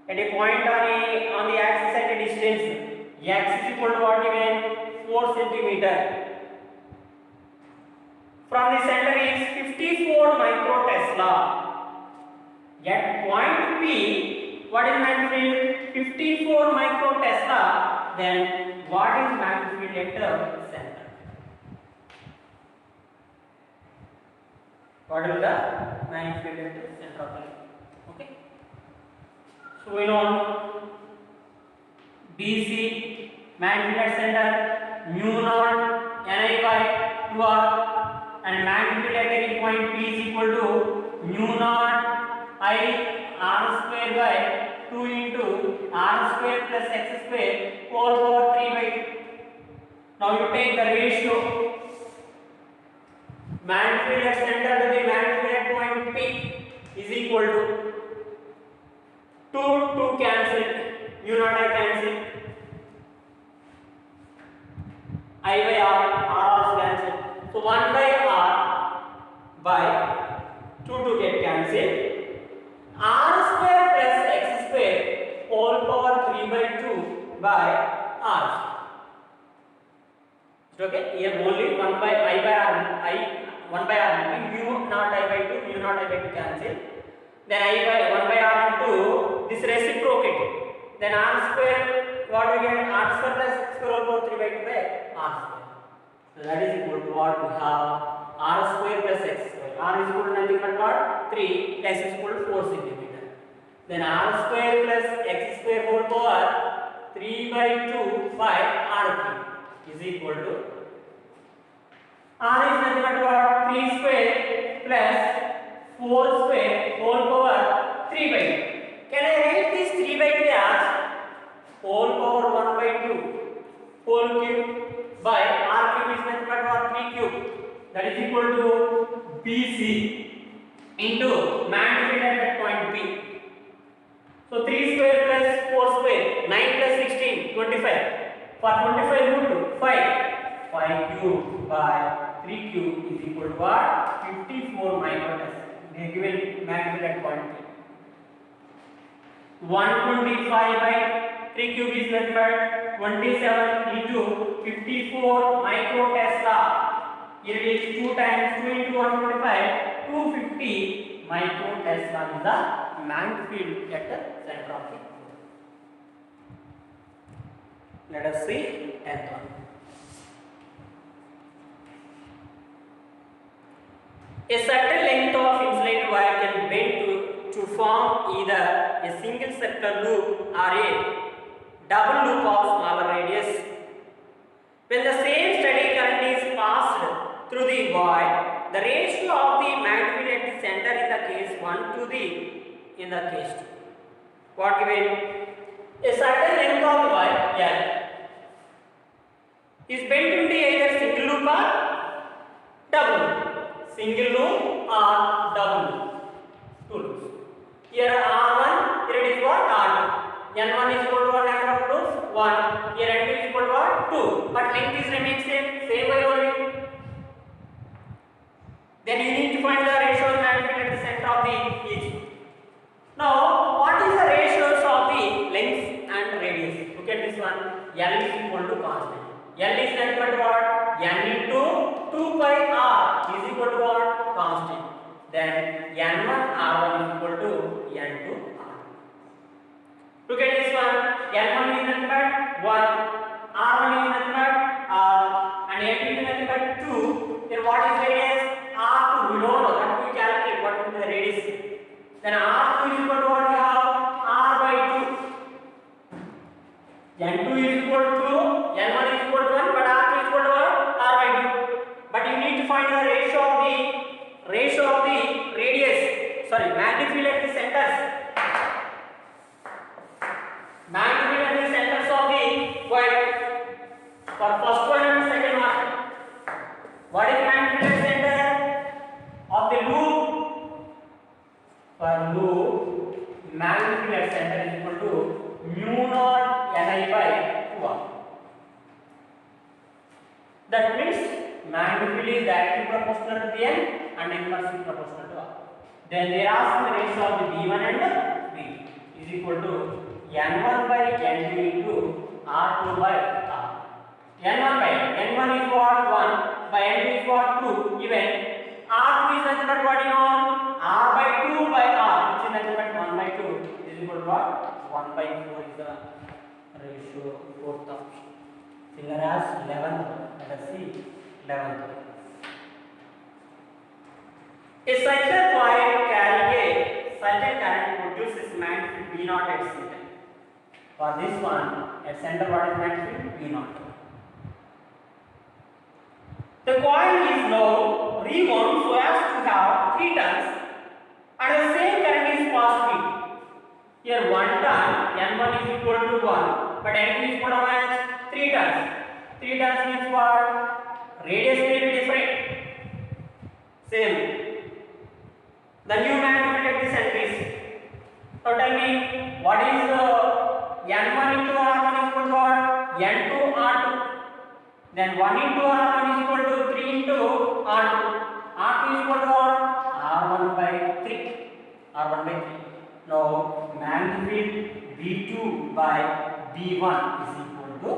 At a point on the axis at a distance, x is equal to what given? 4 cm. From the center is 54 microtesla. At point P, what is magnetic field? 54 microtesla. Then what is magnetic field at the center? What is the magnetic field at the center of the loop? Okay. So we know BC magnetic field at center mu naught Ni by 2r, and magnetic field at any point P is equal to mu naught I r square by 2 into r square plus x square whole power 3/2. Now you take the ratio magnetic field at center to the magnetic field at point P is equal to 2 cancel, mu naught I cancel, I by r also cancel. So 1 by r by 2 get cancelled. R square plus x square whole power 3/2 by r. Okay, here only 1 by I by r, I 1 by r mu naught I by 2, mu naught I by 2 cancel. Then I by 1 by r into this reciprocated. Then r square, what we get? R square plus x square whole power 3/2 by r square. So that is equal to what we have? R square plus x square. R is equal to nothing but what? 3. X is equal to 4 cm. Then r square plus x square whole power 3/2 by r cube is equal to, r is nothing but what? 3 square plus 4 square whole power 3/2. Can I write this 3/2 as whole power 1/2 whole cube by r cube is nothing but what? 3 cube. That is equal to BC into magnetic field at that point P. So 3 square plus 4 square, 9 plus 16, 25. For 25 root 5. 5 cube by 3 cube is equal to what? 54 microtesla. They are given magnetic field at point P. 125 by 3 cube is nothing but 27 into 54 microtesla. Here it is 2 times 2 into 125, 250 microtesla is the magnetic field at the center of it. Let us see 10th one. A certain length of insulated wire can bend to form either a single circular loop or a double loop of smaller radius. When the same steady current is passed through the wire, the ratio of the magnetic field at the center in the case 1 to the in the case 2. What given? A certain length of the wire L is bent into either single loop or double loop. Single loop or double loop. Two loops. Here R1, here it is what? R2. N1 is equal to what number of loops? 1. Here N2 is equal to what? 2. But length is remains same way only. Then you need to find the ratio of magnetic field at the center of the each. Now, what is the ratios of the length and radius? Look at this one. L is equal to constant. L is nothing but what? N into 2 pi r is equal to what? Constant. Then N1 R1 is equal to N2 R2. Look at this one. N1 is nothing but 1, R1 is nothing but and N2 is nothing but 2. Then what is radius? R2. We don't know, that we calculate what is the radius. Then R2 is equal to what we have? R by 2. N2 is equal to N1 is equal to 1, but R2 is equal to what? R by 2. But you need to find the ratio of the radius. Sorry, magnitude at the centers. Magnitude at the centers of the coil. For first one and second one. What is magnitude at the center of the loop? For loop, magnitude at center is equal to mu naught Ni by 2R. That means magnitude is directly proportional to the n and inversely proportional to r. Then they ask the ratio of the b1 and b2 is equal to n1 by n2 into r2 by r. n1 by n1 is what 1 by n2 is what 2. Even r2 is nothing but what you know r by 2 by r, which is nothing but 1 by 2 is equal to what 1 by 4 is the ratio. Fourth option. Similar as 11th. Let us see 11th. A cycler coil carrying a certain current produces magnitude V naught at center. For this one, at center what is magnitude V naught. The coil is now rewound so as to have 3 turns and the same current is passed through. Here 1 turn N1 is equal to 1, but N2 is equal to 3 turns. 3 turns means what? Radius may be different. Same. The new magnitude at the center is. So tell me, what is N1 into R1 is equal to what? N2 R2. Then 1 into R1 is equal to 3 into R2. R2 is equal to what? R1 by 3. R1 by 3. Now magnitude V2 by V1 is equal to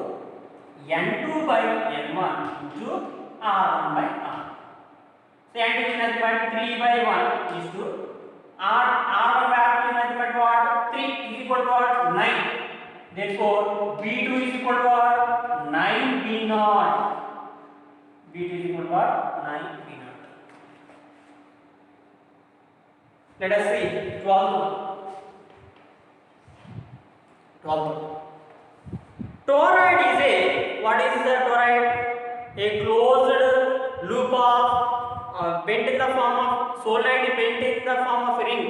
N2 by N1 into R1 by R. So N2 is nothing but 3 by 1 is to R1 by R2 is nothing but what? 3 is equal to what? 9. Therefore V2 is equal to what? 9 V naught. V2 is equal to what? 9 V naught. Let us see 12th. Toroid is what is the toroid? A closed loop of bent in the form of solenoid bent in the form of ring,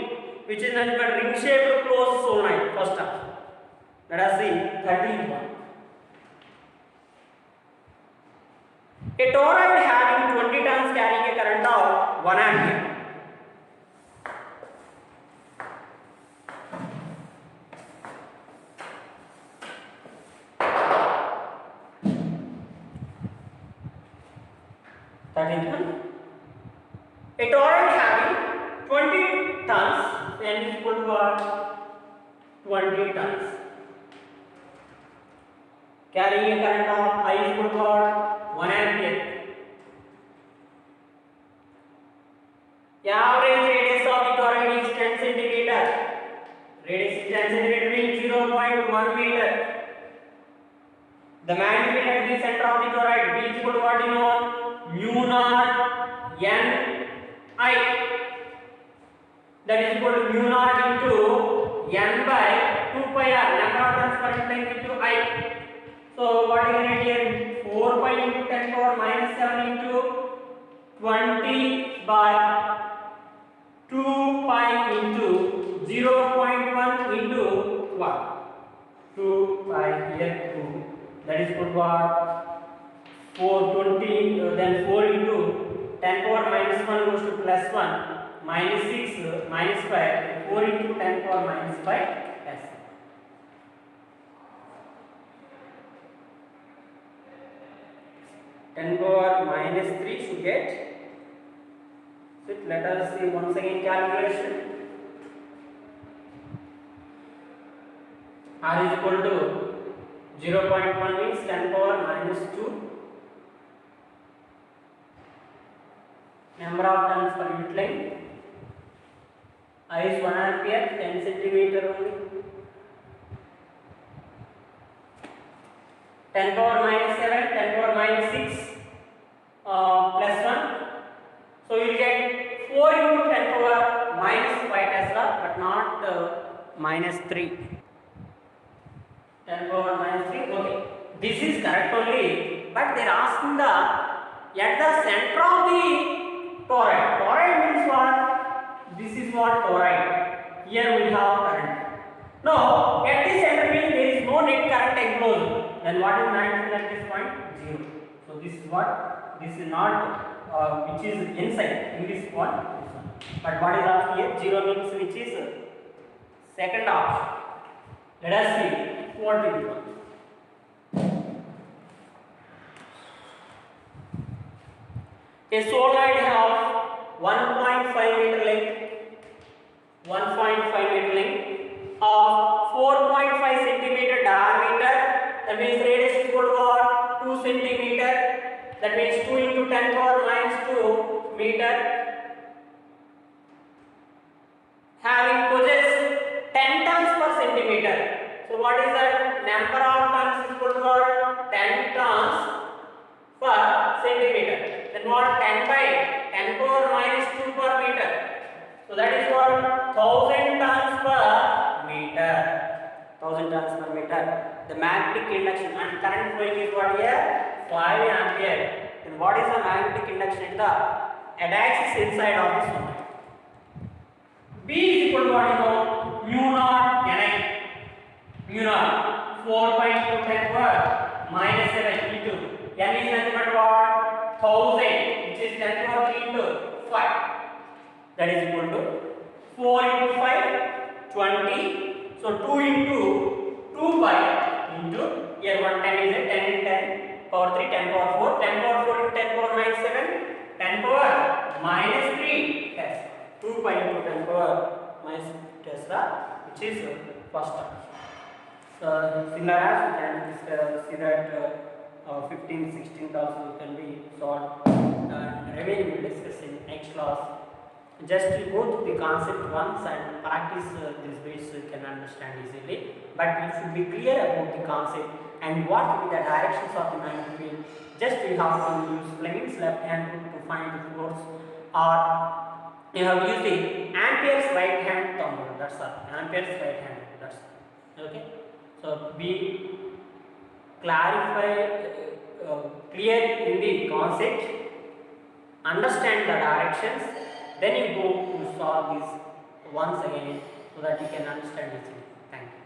which is nothing but ring shaped closed solenoid. First time. Let us see 13th one. A toroid having 20 turns carrying a current of 1 ampere. A toroid having 20 turns n is equal to what? 20 turns. Carrying a current of I is equal to what? 1 ampere. The average radius of the toroid is 10 centimeter. Radius is 10 centimeter means 0.1 meter. The magnitude at the center of the toroid B is equal to what you know? Mu naught n I, that is equal to mu naught into n by 2 pi r, number of turns per length into I. So what is it here? 4 pi into 10 power minus 7 into 20 by 2 pi into 0.1 into what? 2 pi here 2. That is equal to what? 420, then 4 into 10 power minus 1 goes to plus 1, minus 6, minus 5, 4 into 10 power minus 5, plus 10 power minus 3 should get. So let us see once again calculation. R is equal to 0.1 means 10 power minus 2. Number of turns per unit length. I is 1 ampere, 10 centimeter only. 10 power minus 7, 10 power minus 6 plus 1. So you will get 4 into 10 power minus 5 Tesla, but not minus 3. 10 power minus 3. Okay, this is correct only, but they are asking the at the center of the toroid. Toroid means what? This is what toroid. Here we have current. Now at this center means there is no net current enclosed. Then what is magnetism at this point? 0. So this is what? This is not which is inside in this one. But what is asked here? 0 means which is second option. Let us see what it is. A solenoid have 1.5 meter length, 1.5 meter length of 4.5 centimeter diameter. That means radius is equal to 2 centimeter. That means 2 into 10 power minus 2 meter. Having possess 10 tons per centimeter. So what is that? Number of tons is equal to 10 tons per centimeter. Then what? 10 by 10 power minus 2 per meter. So that is what? 1000 tons per meter. 1000 tons per meter. The magnetic induction and current flowing is what here? 5 ampere. Then what is the magnetic induction in the axis inside of this one? B is equal to what you know? Mu naught Ni. Mu naught 4.2 10 power minus 7 into N is nothing but what? 1000, which is 10 power 3 into 5. That is equal to 4 into 5, 20. So 2 into 2 pi into here 110 is a 10 in 10 power 3, 10 power 4, 10 power 4 into 10 power minus 7, 10 power minus 3. Yes, 2 pi into 10 power minus Tesla, which is first term. So similar as we can see that 15, 16 also can be solved. Remaining we will discuss in next class. Just to go through the concept once and practice this ways you can understand easily. But you should be clear about the concept and what will be the directions of the magnetic field. Just we have to use Fleming's left hand rule to find the force, or you have used the Ampere's right hand thumb rule. That's all. Ampere's right hand rule. That's all. Okay. So we clarify, clear in the concept, understand the directions, then you go to solve this once again so that you can understand easily. Thank you.